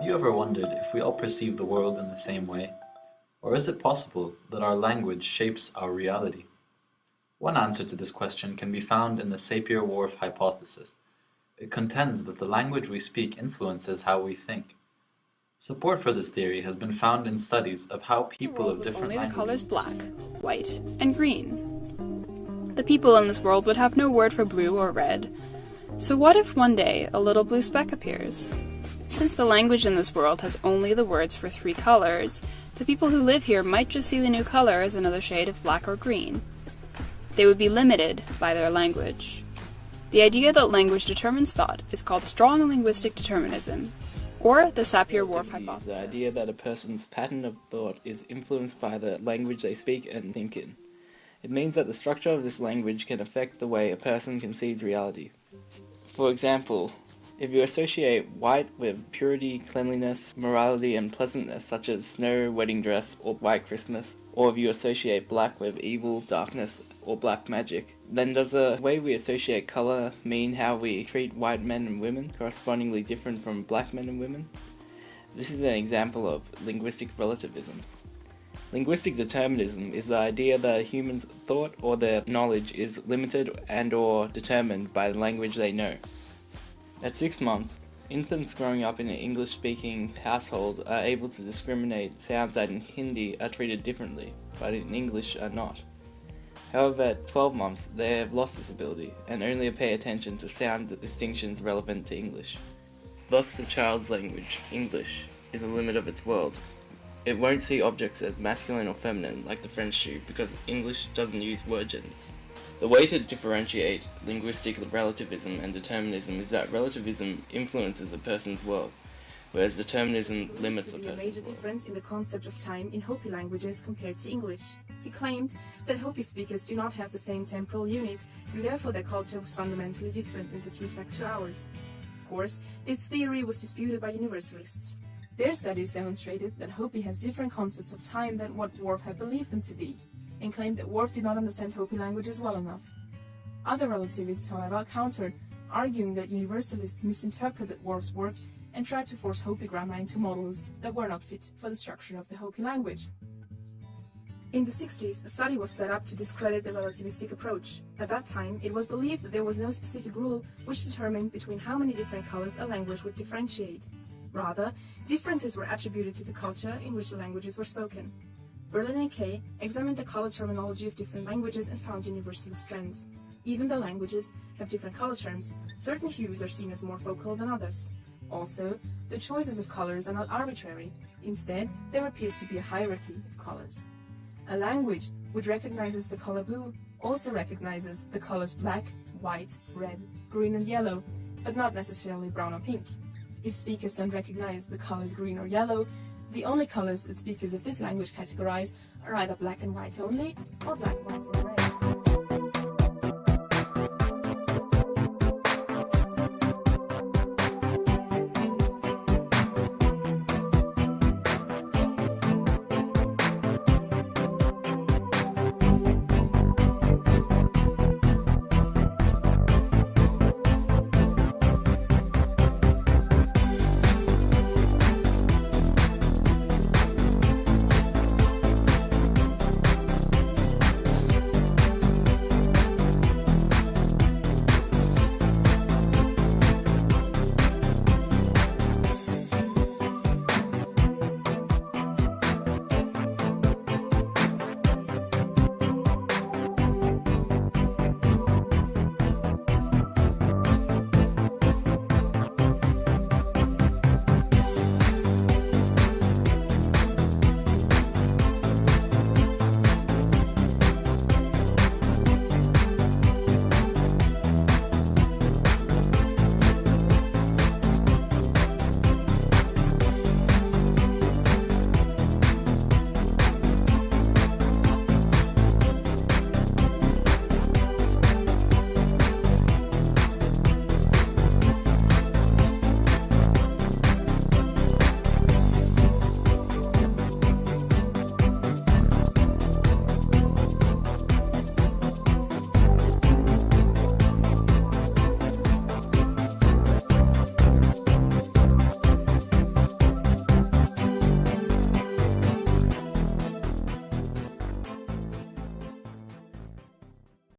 you ever wondered if we all perceive the world in the same way? Or is it possible that our language shapes our reality? One answer to this question can be found in the Sapir-Whorf hypothesis. It contends that the language we speak influences how we think. Support for this theory has been found in studies of how people of different languages... Only the colors black, white, and green. The people in this world would have no word for blue or red. So what if one day a little blue speck appears? Since the language in this world has only the words for 3 colors, the people who live here might just see the new color as another shade of black or green. They would be limited by their language. The idea that language determines thought is called strong linguistic determinism, or the Sapir-Whorf hypothesis. The idea that a person's pattern of thought is influenced by the language they speak and think in. It means that the structure of this language can affect the way a person conceives reality. For example, if you associate white with purity, cleanliness, morality, and pleasantness, such as snow, wedding dress, or white Christmas, or if you associate black with evil, darkness, or black magic, then does the way we associate color mean how we treat white men and women correspondingly different from black men and women? This is an example of linguistic relativism. Linguistic determinism is the idea that a human's thought or their knowledge is limited and/or determined by the language they know. At 6 months, infants growing up in an English-speaking household are able to discriminate sounds that in Hindi are treated differently, but in English are not. However, at 12 months, they have lost this ability, and only pay attention to sound distinctions relevant to English. Thus, the child's language, English, is a limit of its world. It won't see objects as masculine or feminine like the French do, because English doesn't use word gender. The way to differentiate linguistic relativism and determinism is that relativism influences a person's world, whereas determinism limits a person's world. There is a major difference in the concept of time in Hopi languages compared to English. He claimed that Hopi speakers do not have the same temporal units, and therefore their culture was fundamentally different in this respect to ours. Of course, this theory was disputed by universalists. Their studies demonstrated that Hopi has different concepts of time than what Whorf had believed them to be, and claimed that Whorf did not understand Hopi languages well enough. Other relativists, however, countered, arguing that universalists misinterpreted Whorf's work and tried to force Hopi grammar into models that were not fit for the structure of the Hopi language. In the 60s, a study was set up to discredit the relativistic approach. At that time, it was believed that there was no specific rule which determined between how many different colors a language would differentiate. Rather, differences were attributed to the culture in which the languages were spoken. Berlin and Kay examined the color terminology of different languages and found universalist trends. Even though languages have different color terms, certain hues are seen as more focal than others. Also, the choices of colors are not arbitrary. Instead, there appear to be a hierarchy of colors. A language which recognizes the color blue also recognizes the colors black, white, red, green, and yellow, but not necessarily brown or pink. If speakers don't recognize the colors green or yellow, the only colors that speakers of this language categorize are either black and white only, or black, white, and red.